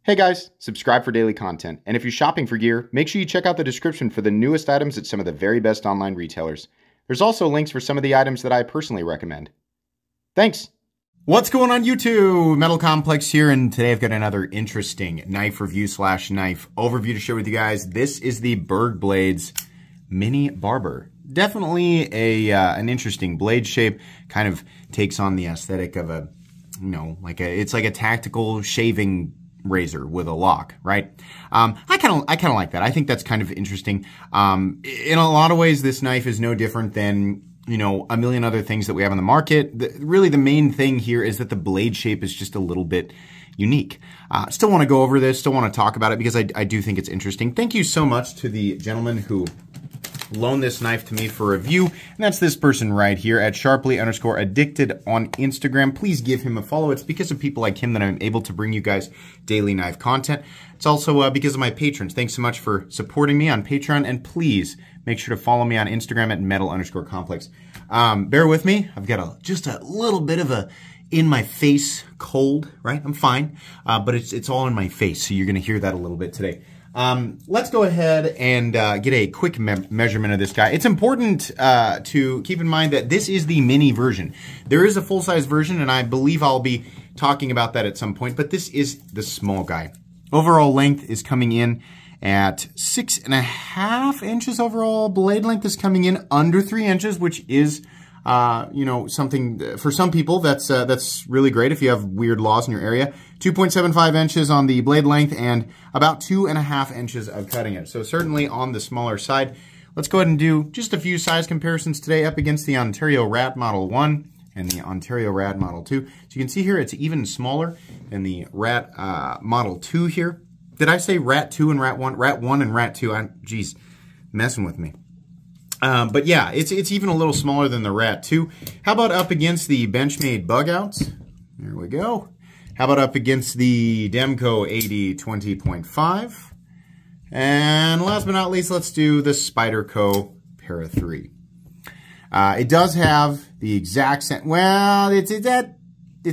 Hey guys, subscribe for daily content, and if you're shopping for gear, make sure you check out the description for the newest items at some of the very best online retailers. There's also links for some of the items that I personally recommend. Thanks! What's going on YouTube? Metal Complex here, and today I've got another interesting knife review slash knife overview to share with you guys. This is the Berg Blades Mini Barber. Definitely an interesting blade shape, kind of takes on the aesthetic of a, it's like a tactical shaving razor with a lock, right? I kind of like that. I think that's kind of interesting. In a lot of ways, this knife is no different than, a million other things that we have on the market. Really, the main thing here is that the blade shape is just a little bit unique. Still want to go over this, still want to talk about it because I do think it's interesting. Thank you so much to the gentleman who loaned this knife to me for review, and that's this person right here at Sharply_addicted on Instagram. Please give him a follow. It's because of people like him that I'm able to bring you guys daily knife content. It's also because of my patrons. Thanks so much for supporting me on Patreon, and please make sure to follow me on Instagram at metal_complex. Bear with me. I've got just a little bit of a in-my-face cold, right? I'm fine, but it's all in my face, so you're going to hear that a little bit today. Let's go ahead and get a quick measurement of this guy. It's important to keep in mind that this is the mini version. There is a full-size version, and I believe I'll be talking about that at some point, but this is the small guy. Overall length is coming in at 6.5 inches overall. Blade length is coming in under 3 inches, which is something for some people that's really great if you have weird laws in your area. 2.75 inches on the blade length and about 2.5 inches of cutting edge. So certainly on the smaller side. Let's go ahead and do just a few size comparisons today up against the Ontario Rat Model 1 and the Ontario Rat Model 2. So you can see here it's even smaller than the Rat Model 2 here. Did I say Rat 2 and Rat 1? Rat 1 and Rat 2. Geez, messing with me. But yeah, it's even a little smaller than the Rat 2. How about up against the Benchmade Bug Outs? There we go. How about up against the Demco 80-20.5? And last but not least, let's do the Spyderco Para 3. It does have the exact same, well, it's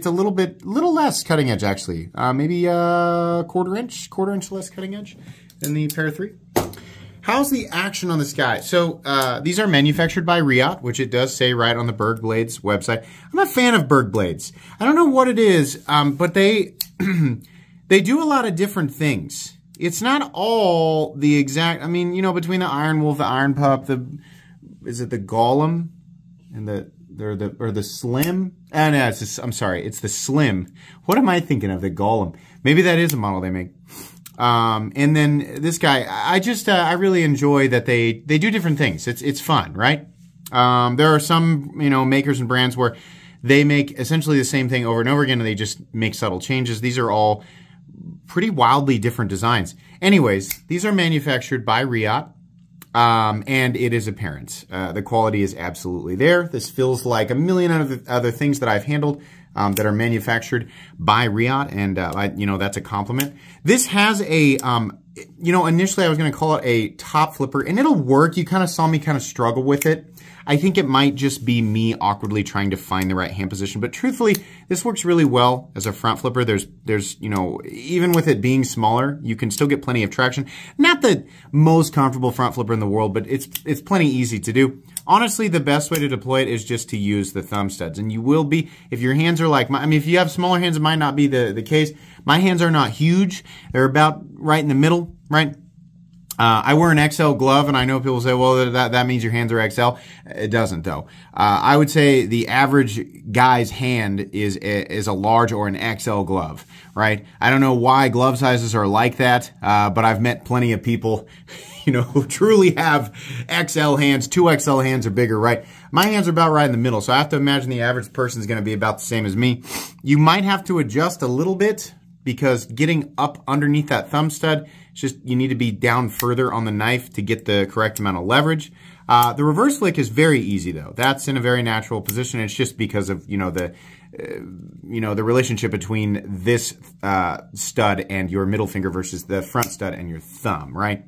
a little less cutting edge actually. Maybe a quarter inch less cutting edge than the Para 3. How's the action on this guy? So these are manufactured by Riot, which it does say right on the Berg Blades website. I'm a fan of Berg Blades. I don't know what it is, but they they do a lot of different things. It's not all the exact. I mean, between the Iron Wolf, the Iron Pup, is it the Golem, and the Slim? No, I'm sorry, it's the Slim. What am I thinking of? The Golem? Maybe that is a model they make. And then this guy, I really enjoy that they do different things. It's fun, right? There are some, makers and brands where they make essentially the same thing over and over again and they just make subtle changes. These are all pretty wildly different designs. Anyways, these are manufactured by Riot, and it is apparent. The quality is absolutely there. This feels like a million other things that I've handled that are manufactured by Riot, and that's a compliment. This has a, initially I was going to call it a top flipper, and it'll work. You kind of saw me kind of struggle with it. I think it might just be me awkwardly trying to find the right hand position, but truthfully, this works really well as a front flipper. There's even with it being smaller, you can still get plenty of traction. Not the most comfortable front flipper in the world, but it's plenty easy to do. Honestly, the best way to deploy it is just to use the thumb studs. And you will be, if your hands are like mine, if you have smaller hands, it might not be the case. My hands are not huge. They're about right in the middle, right? I wear an XL glove, and I know people say, well, that means your hands are XL. It doesn't, though. I would say the average guy's hand is a large or an XL glove, right? I don't know why glove sizes are like that, but I've met plenty of people, who truly have XL hands, 2XL hands or bigger, right? My hands are about right in the middle, so I have to imagine the average person is going to be about the same as me. You might have to adjust a little bit because getting up underneath that thumb stud, it's just you need to be down further on the knife to get the correct amount of leverage. The reverse flick is very easy though. That's in a very natural position. It's just because of the relationship between this stud and your middle finger versus the front stud and your thumb, right?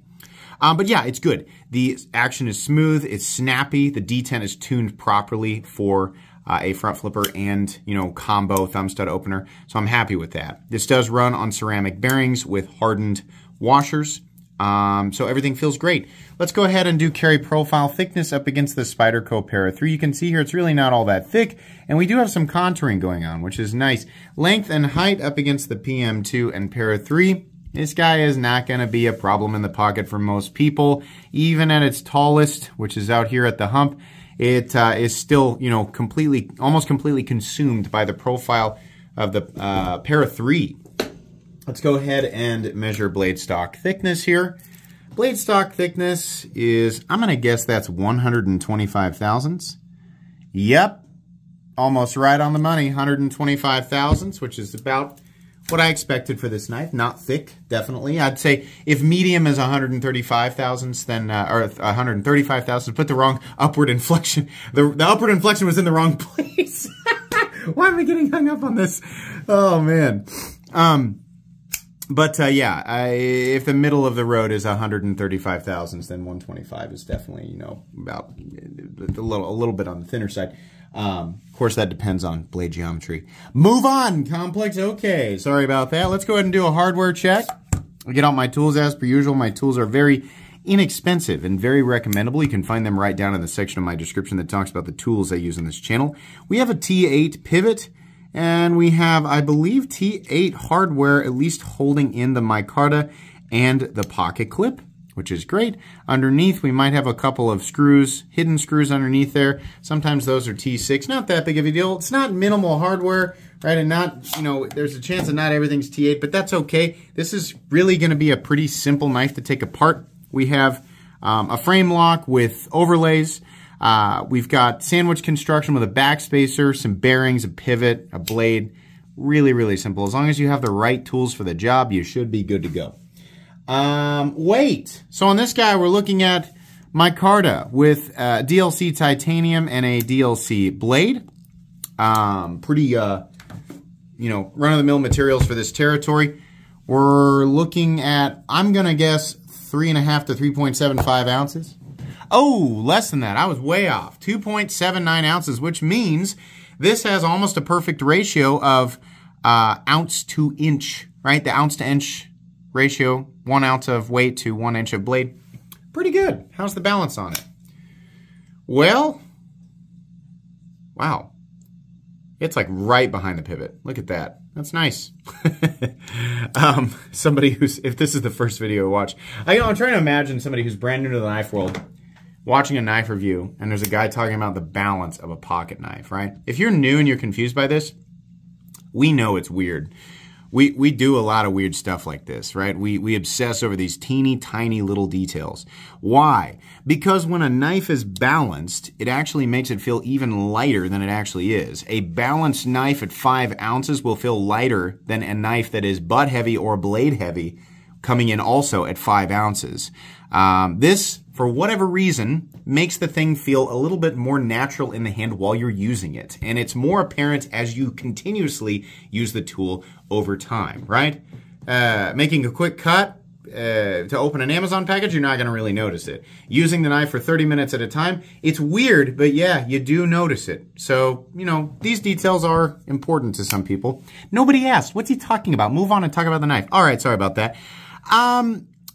But yeah, it's good. The action is smooth. It's snappy. The detent is tuned properly for a front flipper and, you know, combo thumb stud opener. So I'm happy with that. This does run on ceramic bearings with hardened washers. So everything feels great. Let's go ahead and do carry profile thickness up against the Spyderco Para 3. You can see here it's really not all that thick, and we do have some contouring going on, which is nice. Length and height up against the PM2 and Para 3. This guy is not going to be a problem in the pocket for most people. Even at its tallest, which is out here at the hump, it is still, you know, almost completely consumed by the profile of the Para 3. Let's go ahead and measure blade stock thickness here. Blade stock thickness is, I'm going to guess that's 125 thousandths. Yep, almost right on the money, 125 thousandths, which is about what I expected for this knife. Not thick, definitely. I'd say if medium is 135 thousandths, then, or 135 thousandths, put the wrong upward inflection. The upward inflection was in the wrong place. Why am I getting hung up on this? Oh, man. Yeah, if the middle of the road is 135 thousandths, then 125 is definitely, you know, about a little bit on the thinner side. Of course, that depends on blade geometry. Move on, complex. Okay, sorry about that. Let's go ahead and do a hardware check. I get out my tools as per usual. My tools are very inexpensive and very recommendable. You can find them right down in the section of my description that talks about the tools I use on this channel. We have a T8 pivot. And we have, I believe, T8 hardware, at least holding in the micarta and the pocket clip, which is great. Underneath, we might have a couple of screws, hidden screws underneath there. Sometimes those are T6. Not that big of a deal. It's not minimal hardware, right? And not, you know, there's a chance that not everything's T8, but that's okay. This is really going to be a pretty simple knife to take apart. We have a frame lock with overlays. We've got sandwich construction with a backspacer, some bearings, a pivot, a blade. Really, really simple. As long as you have the right tools for the job, you should be good to go. Weight. So on this guy, we're looking at micarta with DLC titanium and a DLC blade. Pretty, you know, run-of-the-mill materials for this territory. We're looking at, I'm going to guess, 3.5 to 3.75 ounces. Oh, less than that. I was way off. 2.79 ounces, which means this has almost a perfect ratio of ounce to inch, right? The ounce to inch ratio, 1 ounce of weight to 1 inch of blade. Pretty good. How's the balance on it? Well, wow. It's like right behind the pivot. Look at that. That's nice. Somebody who's, if this is the first video you watch, I'm trying to imagine somebody who's brand new to the knife world watching a knife review, and there's a guy talking about the balance of a pocket knife, right? If you're new and you're confused by this, we know it's weird. We do a lot of weird stuff like this, right? We obsess over these teeny tiny little details. Why? Because when a knife is balanced, it actually makes it feel even lighter than it actually is. A balanced knife at 5 ounces will feel lighter than a knife that is butt heavy or blade heavy, coming in also at 5 ounces. This, for whatever reason, makes the thing feel a little bit more natural in the hand while you're using it. And it's more apparent as you continuously use the tool over time, right? Making a quick cut to open an Amazon package, you're not going to really notice it. Using the knife for 30 minutes at a time, it's weird, but yeah, you do notice it. So, you know, these details are important to some people. Nobody asked, what's he talking about? Move on and talk about the knife. All right, sorry about that.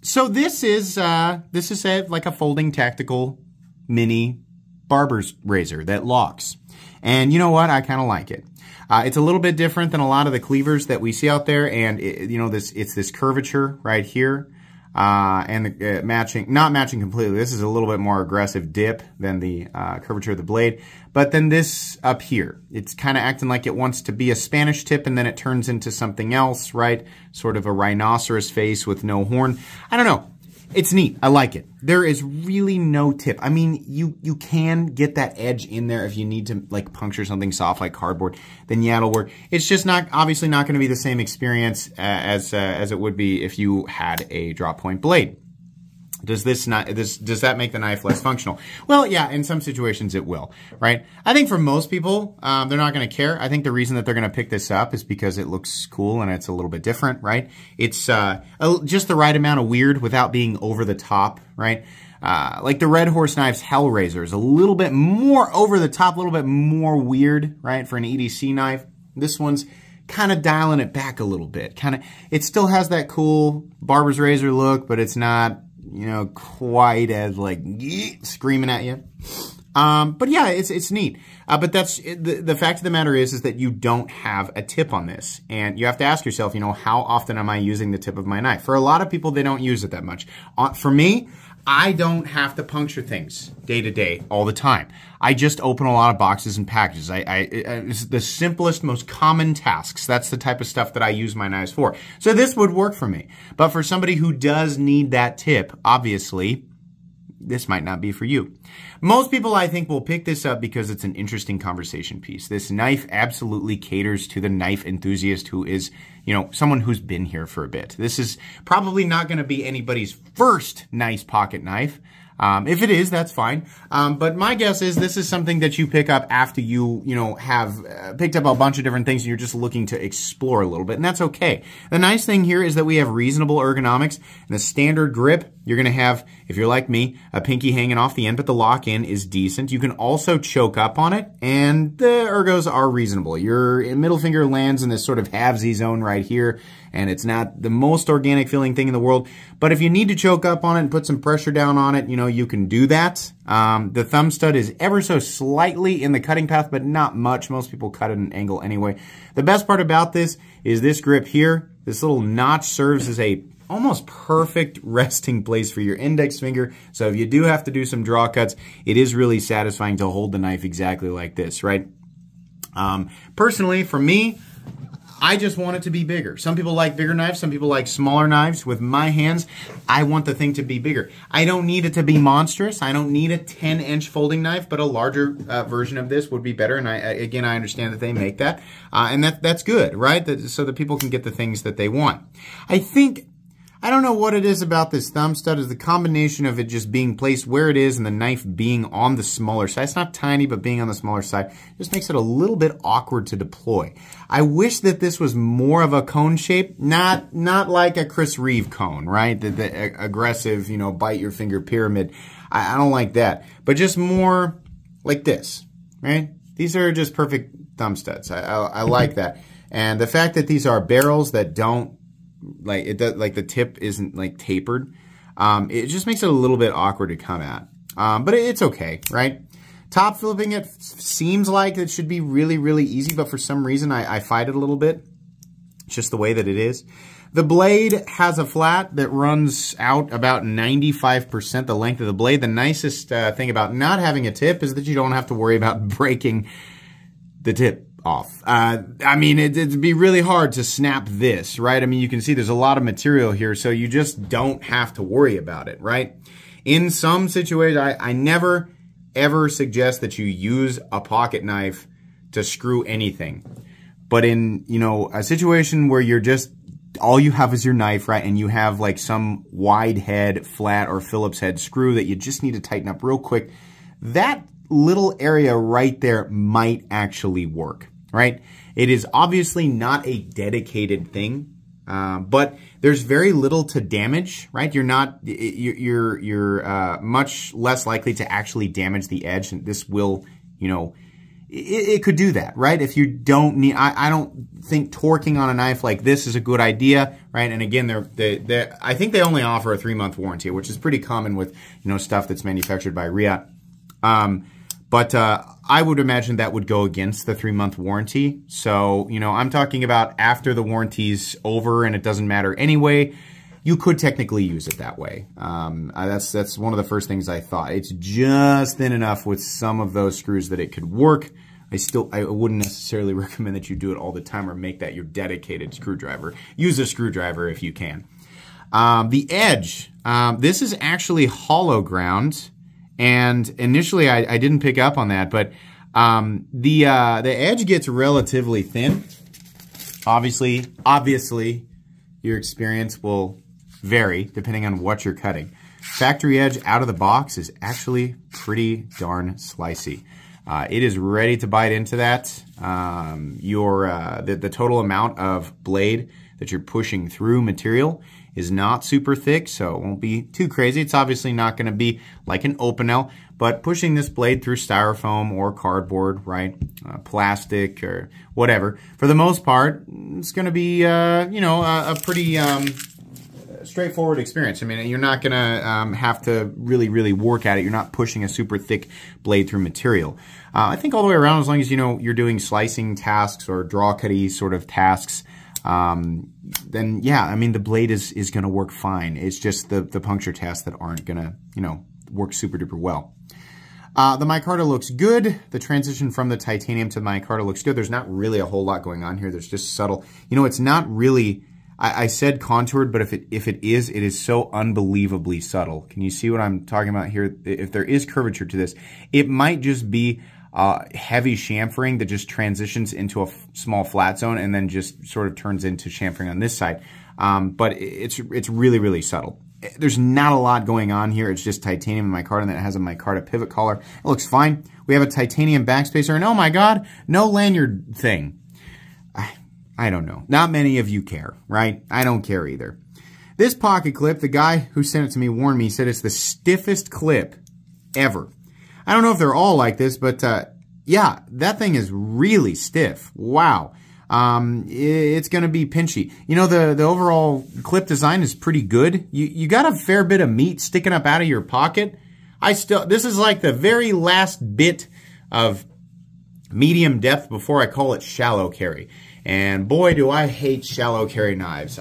So this is like a folding tactical mini barber's razor that locks. And you know what? I kind of like it. It's a little bit different than a lot of the cleavers that we see out there, and you know, it's this curvature right here, and the not matching completely. This is a little bit more aggressive dip than the curvature of the blade. But then this up here, it's kind of acting like it wants to be a Spanish tip, and then it turns into something else, right? Sort of a rhinoceros face with no horn. I don't know. It's neat. I like it. There is really no tip. I mean, you can get that edge in there if you need to like puncture something soft like cardboard. Then yeah, it'll work. It's just not obviously not going to be the same experience as it would be if you had a drop point blade. Does that make the knife less functional? Well, yeah, in some situations it will, right? I think for most people, they're not going to care. I think the reason that they're going to pick this up is because it looks cool and it's a little bit different, right? It's just the right amount of weird without being over the top, right? Like the Red Horse Knives Hellraiser is a little bit more over the top, a little bit more weird, right, for an EDC knife. This one's kind of dialing it back a little bit. It still has that cool Barber's razor look, but it's not, you know, quite as like screaming at you. But yeah, it's neat. But that's the fact of the matter is that you don't have a tip on this, and you have to ask yourself, you know, how often am I using the tip of my knife? For a lot of people, they don't use it that much. For me, I don't have to puncture things day to day all the time. I just open a lot of boxes and packages. It's the simplest, most common tasks. That's the type of stuff that I use my knives for. So this would work for me. But for somebody who does need that tip, obviously, this might not be for you. Most people, I think, will pick this up because it's an interesting conversation piece. This knife absolutely caters to the knife enthusiast who is, you know, someone who's been here for a bit. This is probably not going to be anybody's first nice pocket knife. If it is, that's fine. But my guess is this is something that you pick up after you know, have picked up a bunch of different things and you're just looking to explore a little bit, and that's okay. The nice thing here is that we have reasonable ergonomics and a standard grip. You're going to have, if you're like me, a pinky hanging off the end, but the lock-in is decent. You can also choke up on it, and the ergos are reasonable. Your middle finger lands in this sort of halvesy zone right here, and it's not the most organic feeling thing in the world. But if you need to choke up on it and put some pressure down on it, you know, you can do that. The thumb stud is ever so slightly in the cutting path, but not much. Most people cut at an angle anyway. The best part about this is this grip here. This little notch serves as a almost perfect resting place for your index finger. So if you do have to do some draw cuts, it is really satisfying to hold the knife exactly like this, right? Personally, for me, I just want it to be bigger. Some people like bigger knives, some people like smaller knives. With my hands, I want the thing to be bigger. I don't need it to be monstrous. I don't need a 10-inch folding knife, but a larger version of this would be better. And again, I understand that they make that. And that's good, right? So that people can get the things that they want. I don't know what it is about this thumb stud. Is the combination of it just being placed where it is and the knife being on the smaller side. It's not tiny, but being on the smaller side just makes it a little bit awkward to deploy. I wish that this was more of a cone shape, not like a Chris Reeve cone, right? The aggressive, you know, bite your finger pyramid. I don't like that, but just more like this, right? These are just perfect thumb studs. I like that. And the fact that these are barrels that don't, like it does, like the tip isn't like tapered. It just makes it a little bit awkward to come at. But it's okay, right? Top flipping it seems like it should be really, really easy, but for some reason I fight it a little bit. It's just the way that it is. The blade has a flat that runs out about 95% the length of the blade. The nicest thing about not having a tip is that you don't have to worry about breaking the tip off. I mean, it'd be really hard to snap this, right? I mean, you can see there's a lot of material here, so you just don't have to worry about it, right? In some situations, I never, ever suggest that you use a pocket knife to screw anything. But in, you know, a situation where you're just, all you have is your knife, right? And you have like some wide head, flat, or Phillips head screw that you just need to tighten up real quick, that little area right there might actually work. Right? It is obviously not a dedicated thing, but there's very little to damage, right? You're much less likely to actually damage the edge, and this will, you know, it could do that, right? If you don't need, I don't think torquing on a knife like this is a good idea, right? And again, I think they only offer a 3-month warranty, which is pretty common with, you know, stuff that's manufactured by Riot. But I would imagine that would go against the 3-month warranty. So, you know, I'm talking about after the warranty's over and it doesn't matter anyway, you could technically use it that way. That's one of the first things I thought. It's just thin enough with some of those screws that it could work. I wouldn't necessarily recommend that you do it all the time or make that your dedicated screwdriver. Use a screwdriver if you can. The edge, this is actually hollow ground. And initially, I didn't pick up on that, but the edge gets relatively thin. Obviously, your experience will vary depending on what you're cutting. Factory edge out of the box is actually pretty darn slicey. It is ready to bite into that. The total amount of blade that you're pushing through material is not super thick, so it won't be too crazy. It's obviously not going to be like an Opinel, but pushing this blade through styrofoam or cardboard, right, plastic or whatever, for the most part, it's going to be, you know, a pretty straightforward experience. I mean, you're not going to have to really work at it. You're not pushing a super thick blade through material. I think all the way around, as long as, you know, you're doing slicing tasks or draw cutty sort of tasks, then yeah, I mean, the blade is going to work fine. It's just the puncture tests that aren't going to, you know, work super duper well. The micarta looks good. The transition from the titanium to the micarta looks good. There's not really a whole lot going on here. There's just subtle, you know, it's not really, I said contoured, but if it is so unbelievably subtle. Can you see what I'm talking about here? If there is curvature to this, it might just be heavy chamfering that just transitions into a small flat zone and then just sort of turns into chamfering on this side. But it's really subtle. There's not a lot going on here. It's just titanium and micarta, and then it has a micarta pivot collar. It looks fine. We have a titanium backspacer, and oh my God, no lanyard thing. I don't know. Not many of you care, right? I don't care either. This pocket clip, the guy who sent it to me warned me, said it's the stiffest clip ever. I don't know if they're all like this, but yeah, that thing is really stiff. Wow. It's going to be pinchy. You know, the overall clip design is pretty good. You got a fair bit of meat sticking up out of your pocket. This is like the very last bit of medium depth before I call it shallow carry. And boy, do I hate shallow carry knives.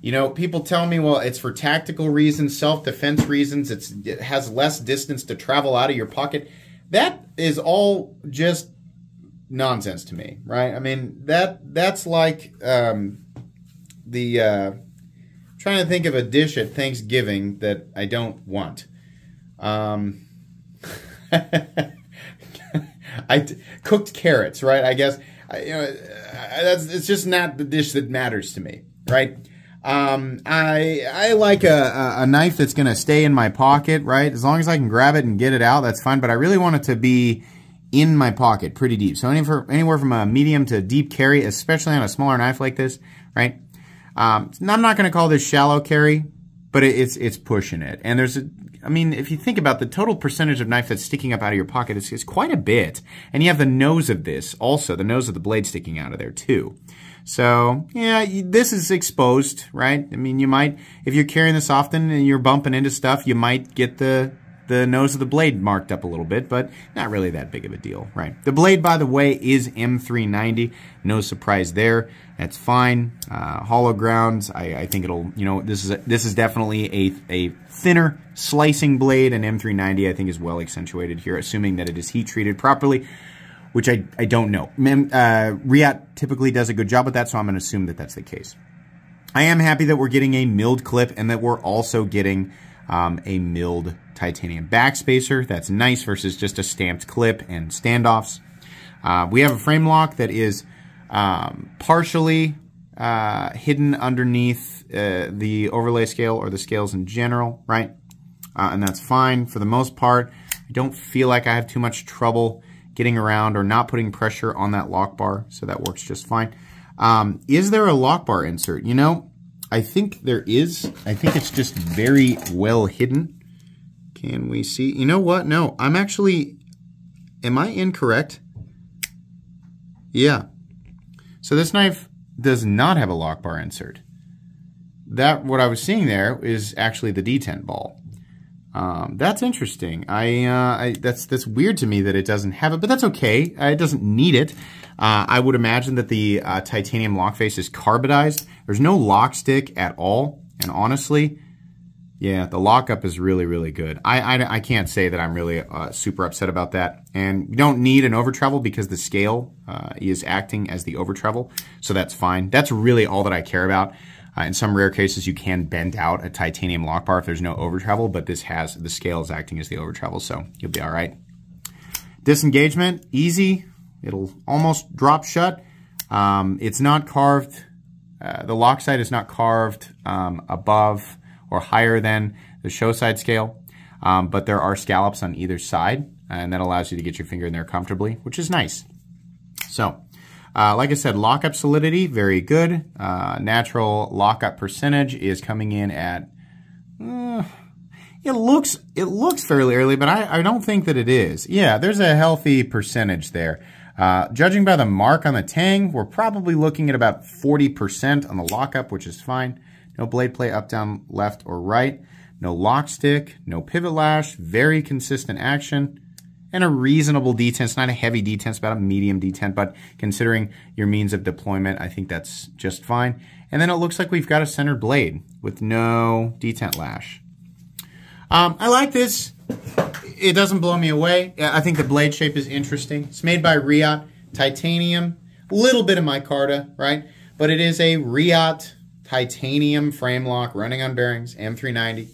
You know, people tell me, well, it's for tactical reasons, self-defense reasons. It has less distance to travel out of your pocket. That is all just nonsense to me, right? I mean, that's like trying to think of a dish at Thanksgiving that I don't want. Cooked carrots, right? I guess you know, it's just not the dish that matters to me, right? I like a knife that's going to stay in my pocket, right? As long as I can grab it and get it out, that's fine. But I really want it to be in my pocket pretty deep. So anywhere from a medium to deep carry, especially on a smaller knife like this, right? I'm not going to call this shallow carry, but it's pushing it. And I mean, if you think about the total percentage of knife that's sticking up out of your pocket, it's quite a bit. And you have the nose of this also, the nose of the blade sticking out of there too. So, yeah, this is exposed, right? I mean, you might, if you're carrying this often and you're bumping into stuff, you might get the nose of the blade marked up a little bit, but not really that big of a deal, right? The blade, by the way, is M390. No surprise there. That's fine. Hollow grounds, I think it'll, you know, this is definitely a thinner slicing blade, and M390 I think is well accentuated here, assuming that it is heat treated properly, which I don't know. Riat typically does a good job with that, so I'm going to assume that that's the case. I am happy that we're getting a milled clip and that we're also getting a milled titanium backspacer. That's nice versus just a stamped clip and standoffs. We have a frame lock that is partially hidden underneath the overlay scale or the scales in general, right? And that's fine for the most part. I don't feel like I have too much trouble getting around or not putting pressure on that lock bar, so that works just fine. Is there a lock bar insert? You know, I think there is. I think it's just very well hidden. Can we see? You know what? No, I'm actually, am I incorrect? Yeah. So this knife does not have a lock bar insert. What I was seeing there is actually the detent ball. That's interesting. That's weird to me that it doesn't have it, but that's okay. It doesn't need it. I would imagine that the titanium lock face is carbidized. There's no lock stick at all, and honestly, yeah, the lockup is really good. I can't say that I'm really super upset about that. And you don't need an over travel because the scale is acting as the over travel, so that's fine. That's really all that I care about. In some rare cases, you can bend out a titanium lock bar if there's no over travel, but this has the scale is acting as the over travel, so you'll be all right. Disengagement, easy. It'll almost drop shut. It's not carved. The lock side is not carved above or higher than the show side scale, but there are scallops on either side, and that allows you to get your finger in there comfortably, which is nice. So, Like I said, lockup solidity, very good. Natural lockup percentage is coming in at, it looks fairly early, but I don't think that it is. Yeah, there's a healthy percentage there. Judging by the mark on the tang, we're probably looking at about 40% on the lockup, which is fine. No blade play up, down, left, or right. No lock stick, no pivot lash, very consistent action, and a reasonable detent. It's not a heavy detent, it's about a medium detent, but considering your means of deployment, I think that's just fine. And then it looks like we've got a centered blade with no detent lash. I like this. It doesn't blow me away. I think the blade shape is interesting. It's made by Riot, titanium, a little bit of micarta, right? But it is a Riot titanium frame lock running on bearings, M390,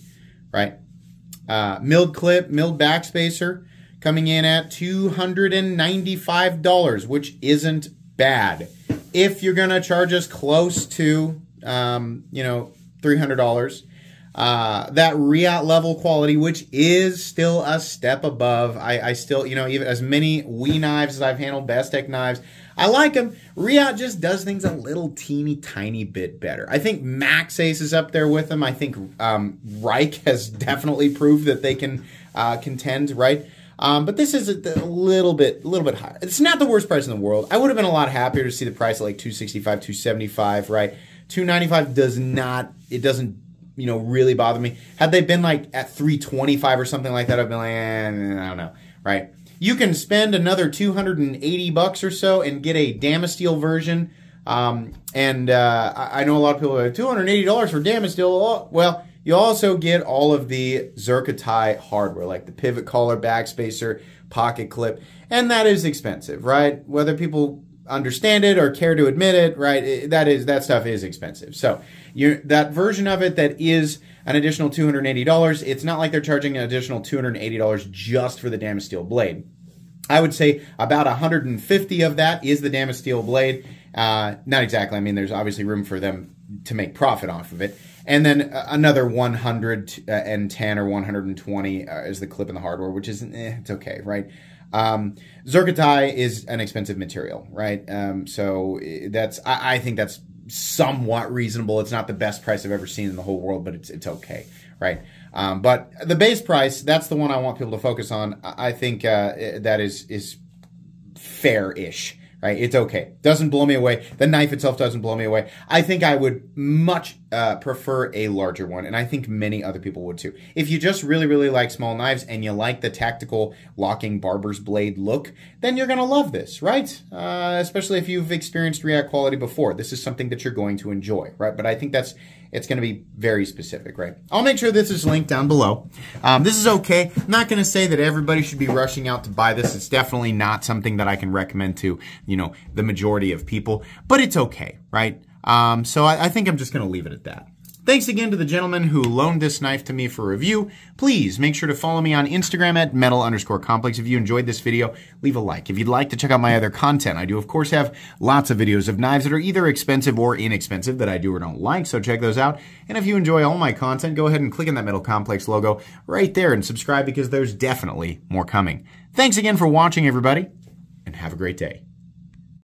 right? Milled clip, milled backspacer, coming in at $295, which isn't bad. If you're gonna charge us close to, $300, that Riot level quality, which is still a step above. I still, even as many Wii knives as I've handled, Bestech knives, I like them. Riot just does things a little teeny tiny bit better. I think Max Ace is up there with them. I think Reich has definitely proved that they can contend, right? But this is a little bit higher. It's not the worst price in the world. I would have been a lot happier to see the price at like $265, $275, right? $295 does not, it doesn't, really bother me. Had they been like at $325 or something like that, I'd be like, I don't know, right? You can spend another $280 or so and get a Damasteel version. I know a lot of people are like, $280 for Damasteel. Well, you also get all of the Zerkatai hardware, like the pivot collar, backspacer, pocket clip, and that is expensive, right? Whether people understand it or care to admit it, right? That stuff is expensive. So that version of it that is an additional $280, it's not like they're charging an additional $280 just for the Damasteel blade. I would say about 150 of that is the Damasteel blade. Not exactly. I mean, there's obviously room for them to make profit off of it. And then another 110 or 120 is the clip and the hardware, which is, it's okay, right? Zerkatai is an expensive material, right? So I think that's somewhat reasonable. It's not the best price I've ever seen in the whole world, but it's okay, right? But the base price, that's the one I want people to focus on. I think that is fair-ish, right? It's okay. Doesn't blow me away. The knife itself doesn't blow me away. I think I would much prefer a larger one, and I think many other people would too. If you just really, really like small knives and you like the tactical locking Barber's blade look, then you're going to love this, right? Especially if you've experienced Riot quality before. This is something that you're going to enjoy, right? But I think it's going to be very specific, right? I'll make sure this is linked down below. This is okay. I'm not going to say that everybody should be rushing out to buy this. It's definitely not something that I can recommend to, the majority of people, but it's okay, right? So I think I'm just going to leave it at that. Thanks again to the gentleman who loaned this knife to me for review. Please make sure to follow me on Instagram at metal_complex. If you enjoyed this video, leave a like. If you'd like to check out my other content, I do of course have lots of videos of knives that are either expensive or inexpensive that I do or don't like, so check those out. And if you enjoy all my content, go ahead and click on that Metal Complex logo right there and subscribe because there's definitely more coming. Thanks again for watching, everybody, and have a great day.